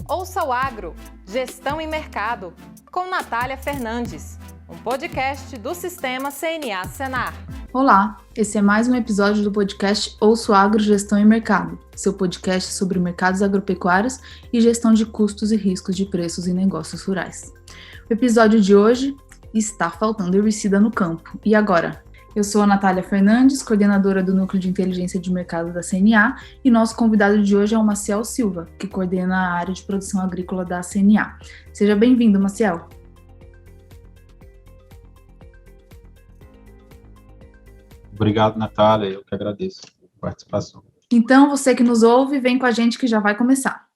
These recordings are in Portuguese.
Ouça o Agro, Gestão e Mercado, com Natália Fernandes, um podcast do Sistema CNA Senar. Olá, esse é mais um episódio do podcast Ouça o Agro, Gestão e Mercado, seu podcast sobre mercados agropecuários e gestão de custos e riscos de preços em negócios rurais. O episódio de hoje está faltando herbicida no campo. E agora? Eu sou a Natália Fernandes, coordenadora do Núcleo de Inteligência de Mercado da CNA, e nosso convidado de hoje é o Maciel Silva, que coordena a área de produção agrícola da CNA. Seja bem-vindo, Maciel. Obrigado, Natália, eu que agradeço a participação. Então, você que nos ouve, vem com a gente que já vai começar.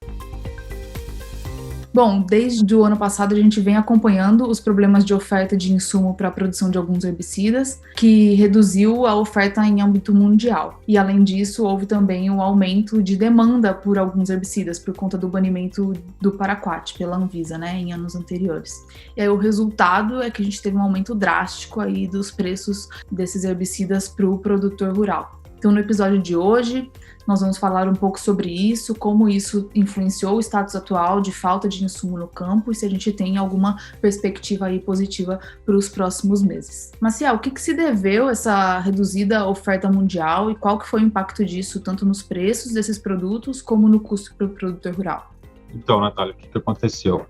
Bom, desde o ano passado a gente vem acompanhando os problemas de oferta de insumo para a produção de alguns herbicidas, que reduziu a oferta em âmbito mundial. E além disso, houve também um aumento de demanda por alguns herbicidas, por conta do banimento do paraquat pela Anvisa, em anos anteriores. E aí o resultado é que a gente teve um aumento drástico aí dos preços desses herbicidas para o produtor rural. Então, no episódio de hoje, nós vamos falar um pouco sobre isso, como isso influenciou o status atual de falta de insumo no campo e se a gente tem alguma perspectiva aí positiva para os próximos meses. Maciel, o que se deveu essa reduzida oferta mundial e qual que foi o impacto disso, tanto nos preços desses produtos como no custo para o produtor rural? Então, Natália, o que aconteceu?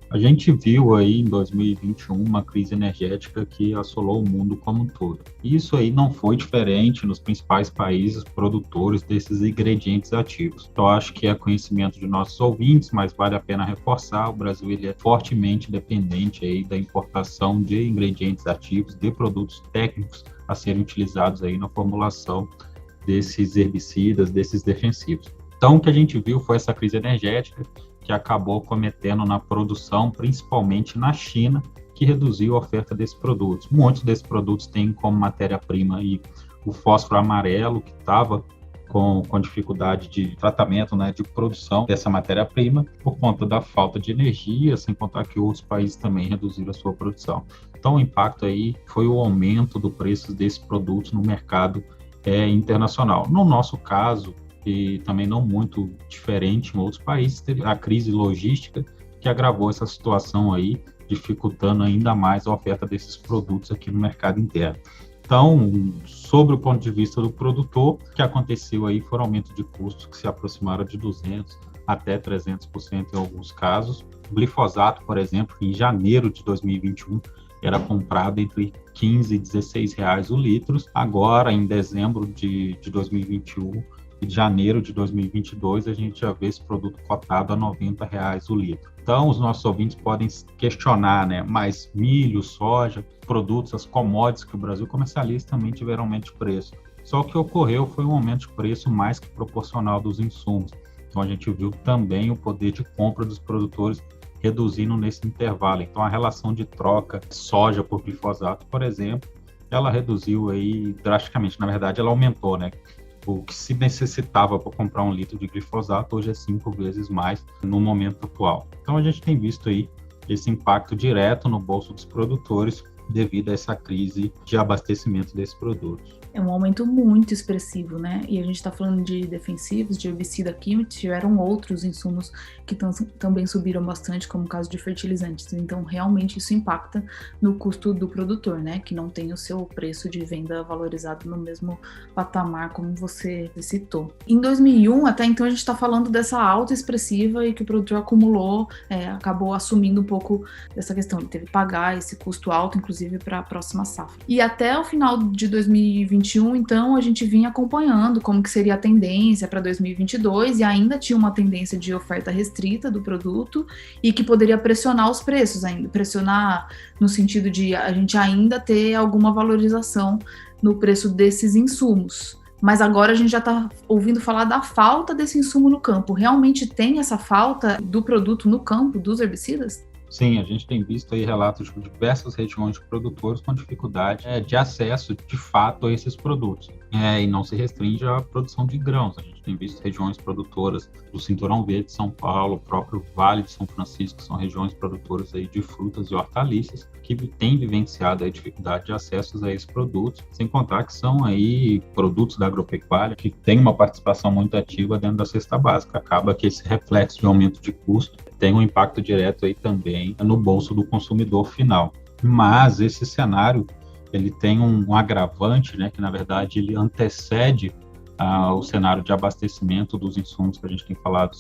A gente viu aí em 2021 uma crise energética que assolou o mundo como um todo. Isso aí não foi diferente nos principais países produtores desses ingredientes ativos. Então, acho que é conhecimento de nossos ouvintes, mas vale a pena reforçar, o Brasil ele é fortemente dependente aí da importação de ingredientes ativos, de produtos técnicos a serem utilizados aí na formulação desses herbicidas, desses defensivos. Então, o que a gente viu foi essa crise energética, que acabou cometendo na produção, principalmente na China, que reduziu a oferta desses produtos. Muitos desses produtos têm como matéria-prima aí o fósforo amarelo, que estava com dificuldade de tratamento, de produção dessa matéria-prima, por conta da falta de energia, sem contar que outros países também reduziram a sua produção. Então, o impacto aí foi o aumento do preço desses produtos no mercado internacional. No nosso caso, e também não muito diferente em outros países, teve a crise logística que agravou essa situação aí, dificultando ainda mais a oferta desses produtos aqui no mercado interno. Então, sobre o ponto de vista do produtor, o que aconteceu aí foi um aumento de custos que se aproximaram de 200% até 300% em alguns casos. O glifosato, por exemplo, em janeiro de 2021, era comprado entre 15 e 16 reais o litro. Agora, em dezembro de 2021, em janeiro de 2022, a gente já vê esse produto cotado a R$ 90 o litro. Então, os nossos ouvintes podem questionar, mas milho, soja, produtos, as commodities que o Brasil comercializa também tiveram aumento de preço. Só que o que ocorreu foi um aumento de preço mais que proporcional dos insumos. Então, a gente viu também o poder de compra dos produtores reduzindo nesse intervalo. Então, a relação de troca de soja por glifosato, por exemplo, ela reduziu aí drasticamente. Na verdade, ela aumentou, O que se necessitava para comprar um litro de glifosato hoje é 5 vezes mais no momento atual. Então a gente tem visto aí esse impacto direto no bolso dos produtores devido a essa crise de abastecimento desses produtos. É um aumento muito expressivo, E a gente está falando de defensivos, de herbicida químico, tiveram outros insumos que também subiram bastante, como o caso de fertilizantes. Então, realmente, isso impacta no custo do produtor, Que não tem o seu preço de venda valorizado no mesmo patamar, como você citou. Em 2001, até então, a gente está falando dessa alta expressiva e que o produtor acumulou, acabou assumindo um pouco dessa questão. Ele teve que pagar esse custo alto, inclusive, para a próxima safra. E até o final de 2021, então, a gente vinha acompanhando como que seria a tendência para 2022 e ainda tinha uma tendência de oferta restrita do produto e que poderia pressionar os preços ainda, pressionar no sentido de a gente ainda ter alguma valorização no preço desses insumos. Mas agora a gente já está ouvindo falar da falta desse insumo no campo. Realmente tem essa falta do produto no campo, dos herbicidas? Sim, a gente tem visto aí relatos de diversas regiões de produtores com dificuldade de acesso, de fato, a esses produtos. e não se restringe à produção de grãos. A gente tem visto regiões produtoras do Cinturão Verde de São Paulo, o próprio Vale de São Francisco, que são regiões produtoras aí de frutas e hortaliças, que têm vivenciado a dificuldade de acesso a esses produtos, sem contar que são aí produtos da agropecuária que têm uma participação muito ativa dentro da cesta básica. Acaba que esse reflexo de aumento de custo tem um impacto direto aí também no bolso do consumidor final. Mas esse cenário, ele tem um agravante, né, que na verdade ele antecede o cenário de abastecimento dos insumos que a gente tem falado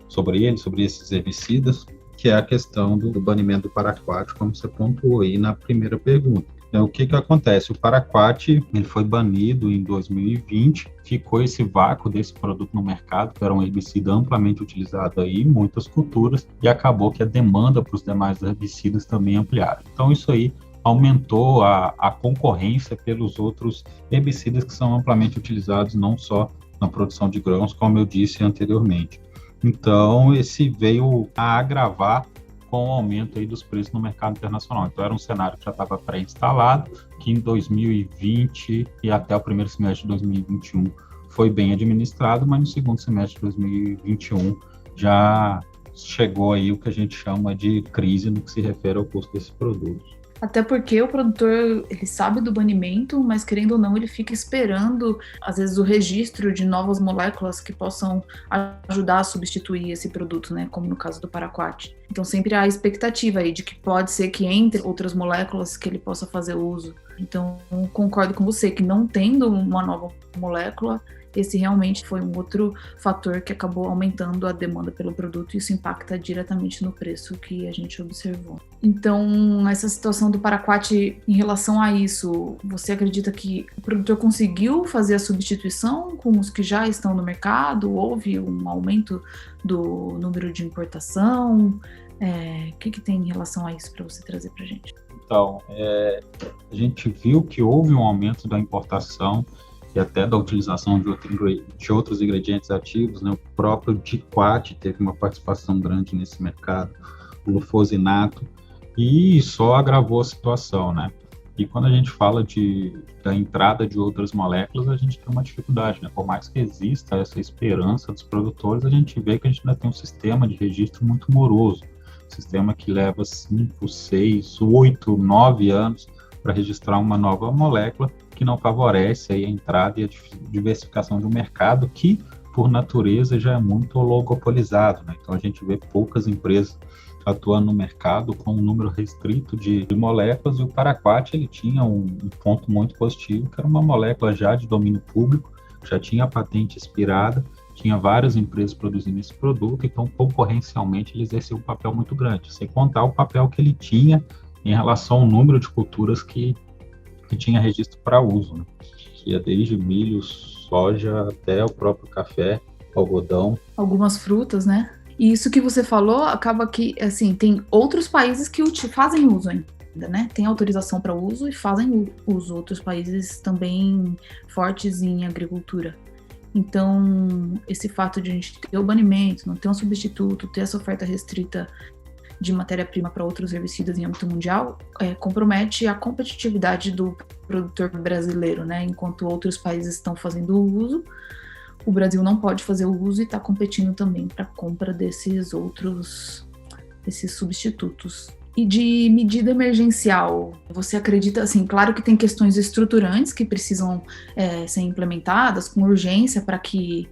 sobre esses herbicidas, que é a questão do banimento do paraquat, como você pontuou aí na primeira pergunta. Então, o que acontece? O paraquat, ele foi banido em 2020, ficou esse vácuo desse produto no mercado, que era um herbicida amplamente utilizado aí em muitas culturas, e acabou que a demanda para os demais herbicidas também ampliaram. Então, isso aí aumentou a concorrência pelos outros herbicidas que são amplamente utilizados não só na produção de grãos, como eu disse anteriormente. Então, esse veio a agravar com o aumento aí dos preços no mercado internacional. Então, era um cenário que já estava pré-instalado, que em 2020 e até o primeiro semestre de 2021 foi bem administrado, mas no segundo semestre de 2021 já chegou aí o que a gente chama de crise no que se refere ao custo desses produtos. Até porque o produtor, ele sabe do banimento, mas querendo ou não, ele fica esperando, às vezes, o registro de novas moléculas que possam ajudar a substituir esse produto, né? Como no caso do paraquat. Então sempre há a expectativa aí de que pode ser que entre outras moléculas que ele possa fazer uso. Então concordo com você que não tendo uma nova molécula, esse realmente foi um outro fator que acabou aumentando a demanda pelo produto e isso impacta diretamente no preço que a gente observou. Então, essa situação do paraquat em relação a isso, você acredita que o produtor conseguiu fazer a substituição com os que já estão no mercado? Houve um aumento do número de importação? O que tem em relação a isso para você trazer para a gente? Então, a gente viu que houve um aumento da importação e até da utilização de outros ingredientes ativos, né? O próprio diquat teve uma participação grande nesse mercado, o glufosinato, e só agravou a situação, né? E quando a gente fala da entrada de outras moléculas, a gente tem uma dificuldade, né? Por mais que exista essa esperança dos produtores, a gente vê que a gente ainda tem um sistema de registro muito moroso, sistema que leva 5, 6, 8, 9 anos para registrar uma nova molécula, que não favorece aí a entrada e a diversificação de um mercado que, por natureza, já é muito oligopolizado, né? Então, a gente vê poucas empresas atuando no mercado com um número restrito de moléculas, e o paraquat ele tinha um ponto muito positivo, que era uma molécula já de domínio público, já tinha a patente expirada, tinha várias empresas produzindo esse produto, então, concorrencialmente, ele exercia um papel muito grande, sem contar o papel que ele tinha em relação ao número de culturas que tinha registro para uso, né? Que ia desde milho, soja, até o próprio café, algodão. Algumas frutas, né? E isso que você falou, acaba que, assim, tem outros países que fazem uso ainda, né? Tem autorização para uso e fazem uso. Outros países também fortes em agricultura. Então, esse fato de a gente ter o banimento, não ter um substituto, ter essa oferta restrita de matéria-prima para outros herbicidas em âmbito mundial, compromete a competitividade do produtor brasileiro, né? Enquanto outros países estão fazendo o uso, o Brasil não pode fazer o uso e está competindo também para a compra desses substitutos. E de medida emergencial, você acredita, assim, claro que tem questões estruturantes que precisam ser implementadas com urgência para que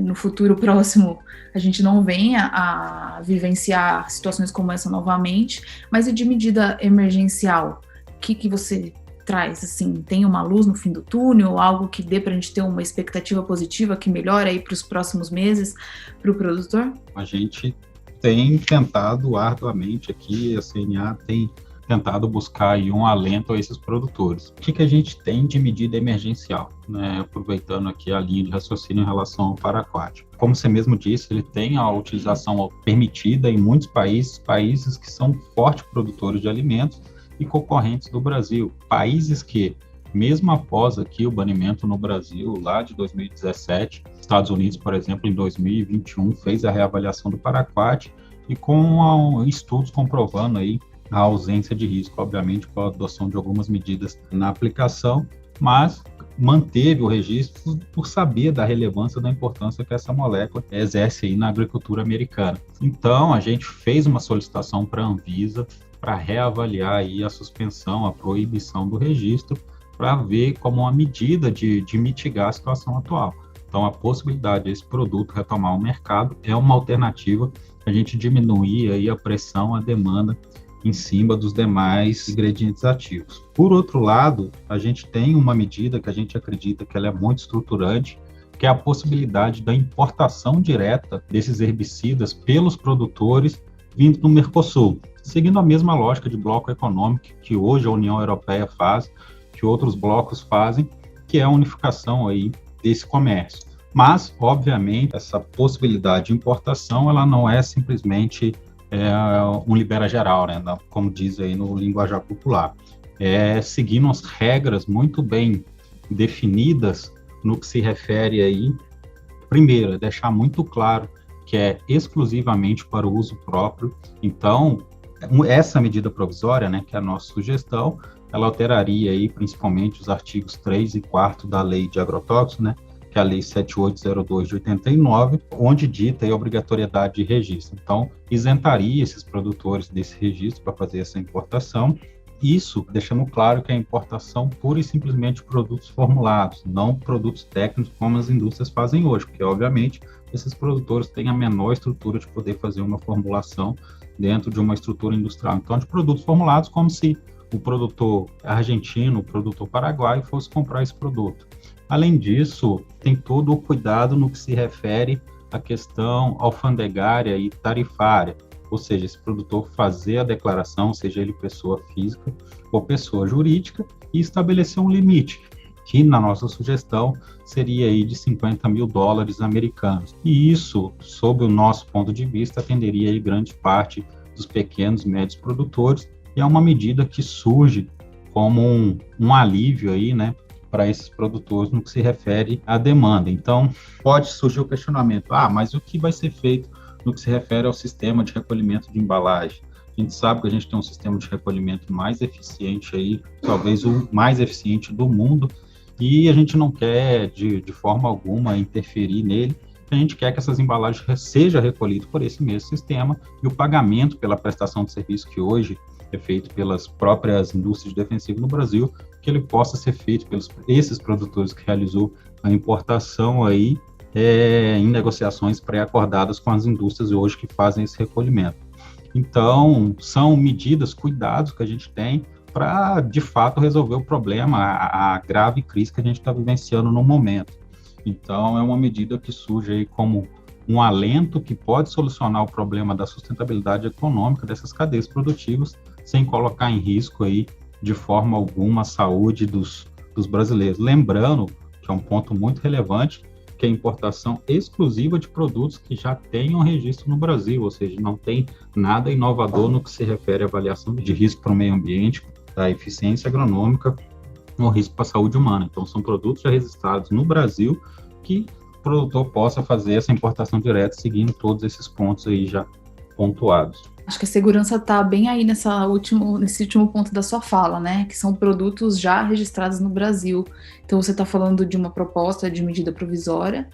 no futuro próximo a gente não venha a vivenciar situações como essa novamente, mas e de medida emergencial, o que você traz, assim, tem uma luz no fim do túnel, algo que dê para a gente ter uma expectativa positiva que melhore aí para os próximos meses para o produtor? A gente tem tentado arduamente aqui, a CNA tem tentado buscar aí um alento a esses produtores. O que a gente tem de medida emergencial, né? Aproveitando aqui a linha de raciocínio em relação ao paraquat. Como você mesmo disse, ele tem a utilização permitida em muitos países que são fortes produtores de alimentos e concorrentes do Brasil. Países que, mesmo após aqui o banimento no Brasil, lá de 2017, Estados Unidos, por exemplo, em 2021, fez a reavaliação do paraquat e com estudos comprovando aí a ausência de risco, obviamente, com a adoção de algumas medidas na aplicação, mas manteve o registro por saber da relevância, da importância que essa molécula exerce aí na agricultura americana. Então, a gente fez uma solicitação para a Anvisa para reavaliar aí a suspensão, a proibição do registro, para ver como uma medida de mitigar a situação atual. Então, a possibilidade desse produto retomar o mercado é uma alternativa para a gente diminuir aí a pressão, a demanda em cima dos demais ingredientes ativos. Por outro lado, a gente tem uma medida que a gente acredita que ela é muito estruturante, que é a possibilidade da importação direta desses herbicidas pelos produtores vindo do Mercosul, seguindo a mesma lógica de bloco econômico que hoje a União Europeia faz, que outros blocos fazem, que é a unificação aí desse comércio. Mas, obviamente, essa possibilidade de importação, ela não é simplesmente um libera geral, né? Como diz aí no linguajar popular. Seguindo as regras muito bem definidas no que se refere aí, primeiro, deixar muito claro que é exclusivamente para o uso próprio. Então, essa medida provisória, né, que é a nossa sugestão, ela alteraria aí principalmente os artigos 3 e 4 da Lei de Agrotóxicos, né, que é a Lei 7802 de 89, onde dita a obrigatoriedade de registro. Então, isentaria esses produtores desse registro para fazer essa importação. Isso deixando claro que é a importação pura e simplesmente de produtos formulados, não produtos técnicos como as indústrias fazem hoje, porque, obviamente, esses produtores têm a menor estrutura de poder fazer uma formulação dentro de uma estrutura industrial. Então, de produtos formulados, como se o produtor argentino, o produtor paraguaio fosse comprar esse produto. Além disso, tem todo o cuidado no que se refere à questão alfandegária e tarifária, ou seja, esse produtor fazer a declaração, seja ele pessoa física ou pessoa jurídica, e estabelecer um limite, que na nossa sugestão seria aí de $50 mil americanos. E isso, sob o nosso ponto de vista, atenderia aí grande parte dos pequenos e médios produtores, e é uma medida que surge como um alívio aí, né, para esses produtores no que se refere à demanda. Então, pode surgir o questionamento, mas o que vai ser feito no que se refere ao sistema de recolhimento de embalagem? A gente sabe que a gente tem um sistema de recolhimento mais eficiente aí, talvez o mais eficiente do mundo, e a gente não quer, de forma alguma, interferir nele. A gente quer que essas embalagens sejam recolhidas por esse mesmo sistema, e o pagamento pela prestação de serviço que hoje é feito pelas próprias indústrias de defensivo no Brasil, que ele possa ser feito pelos esses produtores que realizou a importação aí em negociações pré-acordadas com as indústrias hoje que fazem esse recolhimento. Então, são medidas, cuidados que a gente tem para, de fato, resolver o problema, a grave crise que a gente está vivenciando no momento. Então, é uma medida que surge aí como um alento que pode solucionar o problema da sustentabilidade econômica dessas cadeias produtivas, sem colocar em risco aí, de forma alguma, a saúde dos brasileiros. Lembrando, que é um ponto muito relevante, que é a importação exclusiva de produtos que já tenham registro no Brasil, ou seja, não tem nada inovador no que se refere à avaliação de risco para o meio ambiente, da eficiência agronômica, no risco para a saúde humana. Então, são produtos já registrados no Brasil que o produtor possa fazer essa importação direta, seguindo todos esses pontos aí já pontuados. Acho que a segurança está bem aí nesse último ponto da sua fala, né? Que são produtos já registrados no Brasil. Então, você está falando de uma proposta de medida provisória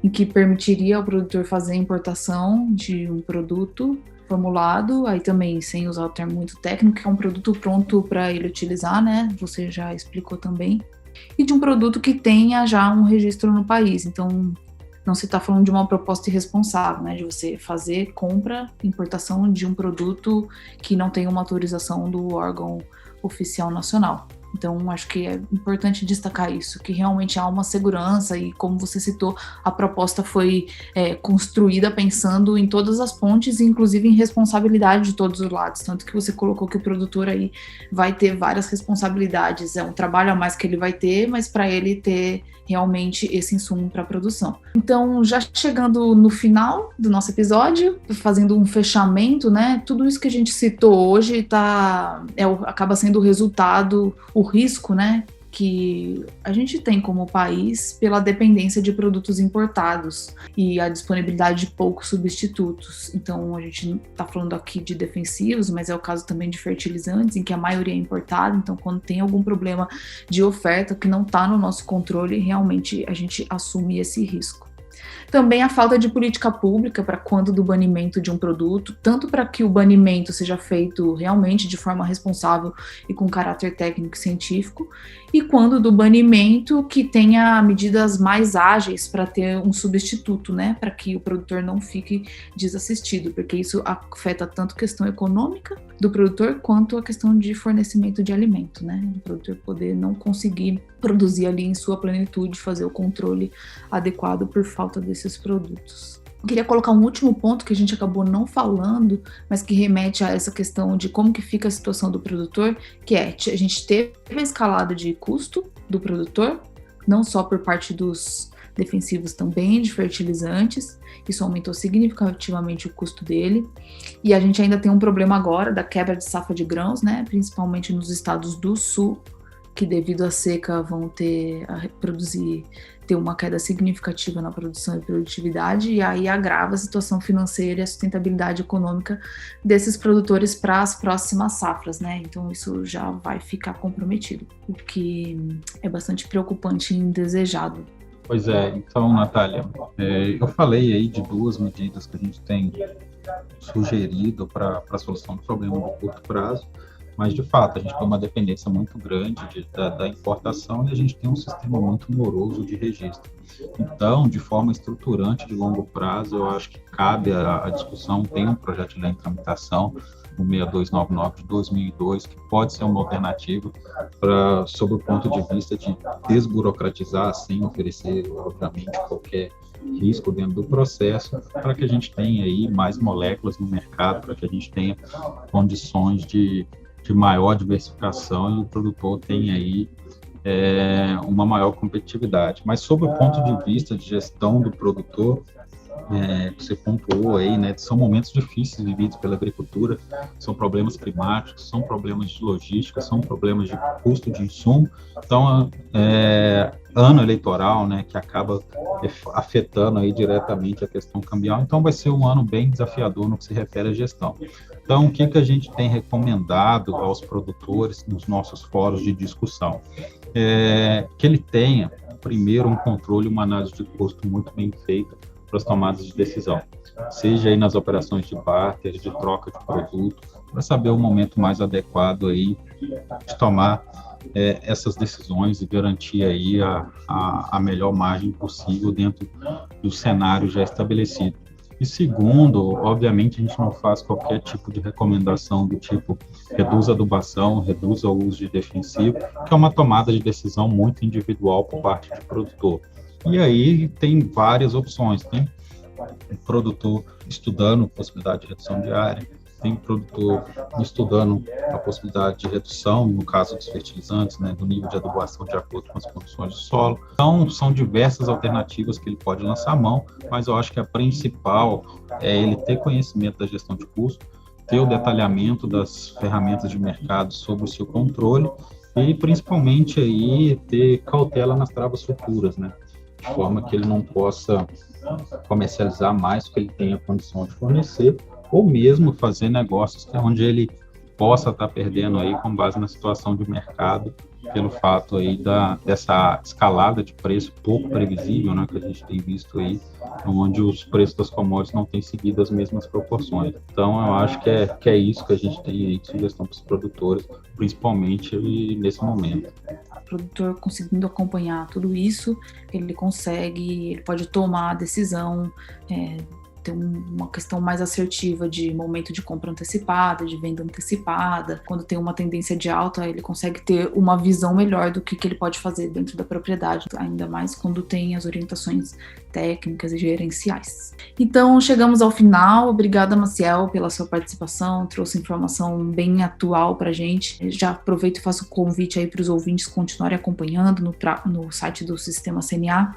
em que permitiria ao produtor fazer a importação de um produto formulado, aí também sem usar o termo muito técnico, que é um produto pronto para ele utilizar, né? Você já explicou também. E de um produto que tenha já um registro no país. Então, não se está falando de uma proposta irresponsável, né, de você fazer compra, importação de um produto que não tem uma autorização do órgão oficial nacional. Então, acho que é importante destacar isso, que realmente há uma segurança e, como você citou, a proposta foi construída pensando em todas as pontes, inclusive em responsabilidade de todos os lados, tanto que você colocou que o produtor aí vai ter várias responsabilidades, é um trabalho a mais que ele vai ter, mas para ele ter realmente esse insumo para a produção. Então, já chegando no final do nosso episódio, fazendo um fechamento, né, tudo isso que a gente citou hoje acaba sendo o resultado, o risco, né, que a gente tem como país pela dependência de produtos importados e a disponibilidade de poucos substitutos. Então, a gente está falando aqui de defensivos, mas é o caso também de fertilizantes, em que a maioria é importada. Então, quando tem algum problema de oferta que não está no nosso controle, realmente a gente assume esse risco. Também a falta de política pública para quando do banimento de um produto, tanto para que o banimento seja feito realmente de forma responsável e com caráter técnico e científico, e quando do banimento que tenha medidas mais ágeis para ter um substituto, né, para que o produtor não fique desassistido, porque isso afeta tanto a questão econômica do produtor quanto a questão de fornecimento de alimento, né, o produtor poder não conseguir produzir ali em sua plenitude, fazer o controle adequado por falta desses produtos. Eu queria colocar um último ponto que a gente acabou não falando, mas que remete a essa questão de como que fica a situação do produtor, que é, a gente teve a escalada de custo do produtor, não só por parte dos defensivos, também de fertilizantes, isso aumentou significativamente o custo dele, e a gente ainda tem um problema agora da quebra de safra de grãos, né, principalmente nos estados do sul, que devido à seca vão ter uma queda significativa na produção e produtividade, e aí agrava a situação financeira e a sustentabilidade econômica desses produtores para as próximas safras, né? Então isso já vai ficar comprometido, o que é bastante preocupante e indesejado. Pois é, então, Natália, eu falei aí de 2 medidas que a gente tem sugerido para a solução do problema do curto prazo, mas, de fato, a gente tem uma dependência muito grande da importação e a gente tem um sistema muito moroso de registro. Então, de forma estruturante de longo prazo, eu acho que cabe a discussão, tem um projeto de lei em tramitação, o 6299 de 2002, que pode ser uma alternativa sob o ponto de vista de desburocratizar, sem oferecer, obviamente, qualquer risco dentro do processo, para que a gente tenha aí mais moléculas no mercado, para que a gente tenha condições de maior diversificação e o produtor tenha aí uma maior competitividade. Mas sob o ponto de vista de gestão do produtor, você pontuou aí, né, são momentos difíceis vividos pela agricultura, são problemas climáticos, são problemas de logística, são problemas de custo de insumo, então ano eleitoral, né, que acaba afetando aí diretamente a questão cambial, então vai ser um ano bem desafiador no que se refere à gestão. Então, o que a gente tem recomendado aos produtores nos nossos fóruns de discussão? Que ele tenha, primeiro, um controle, uma análise de custo muito bem feita para as tomadas de decisão, seja aí nas operações de barter, de troca de produto, para saber o momento mais adequado aí de tomar essas decisões e garantir aí a melhor margem possível dentro do cenário já estabelecido. E segundo, obviamente a gente não faz qualquer tipo de recomendação do tipo reduz a adubação, reduza o uso de defensivo, que é uma tomada de decisão muito individual por parte do produtor. E aí tem várias opções, tem produtor estudando a possibilidade de redução de área, tem produtor estudando a possibilidade de redução, no caso dos fertilizantes, né, do nível de adubação de acordo com as condições do solo. Então, são diversas alternativas que ele pode lançar a mão, mas eu acho que a principal é ele ter conhecimento da gestão de custo, ter o detalhamento das ferramentas de mercado sobre o seu controle e, principalmente, aí, ter cautela nas travas futuras, né, de forma que ele não possa comercializar mais do que ele tenha condição de fornecer, ou mesmo fazer negócios onde ele possa estar perdendo aí com base na situação de mercado, pelo fato aí dessa escalada de preço pouco previsível, né, que a gente tem visto aí, onde os preços das commodities não têm seguido as mesmas proporções. Então, eu acho que é isso que a gente tem aí de sugestão para os produtores, principalmente nesse momento. O produtor conseguindo acompanhar tudo isso, ele pode tomar a decisão, ter uma questão mais assertiva de momento de compra antecipada, de venda antecipada. Quando tem uma tendência de alta, ele consegue ter uma visão melhor do que ele pode fazer dentro da propriedade, ainda mais quando tem as orientações técnicas e gerenciais. Então, chegamos ao final. Obrigada, Maciel, pela sua participação, trouxe informação bem atual para a gente. Já aproveito e faço o convite aí para os ouvintes continuarem acompanhando no site do Sistema CNA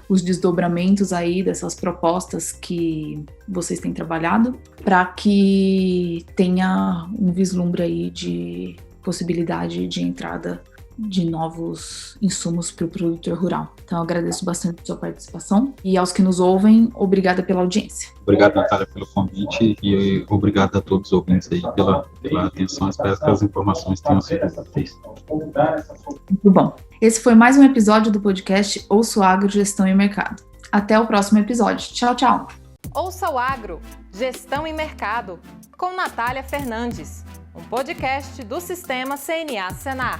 os desdobramentos aí dessas propostas que vocês têm trabalhado, para que tenha um vislumbre aí de possibilidade de entrada de novos insumos para o produtor rural. Então, eu agradeço bastante a sua participação e aos que nos ouvem, obrigada pela audiência. Obrigado, Natália, pelo convite e obrigado a todos os ouvintes aí pela atenção. Espero que as informações tenham sido úteis. Muito bom. Esse foi mais um episódio do podcast Ouça o Agro, Gestão e Mercado. Até o próximo episódio. Tchau, tchau. Ouça o Agro, Gestão e Mercado, com Natália Fernandes, um podcast do Sistema CNA Senar.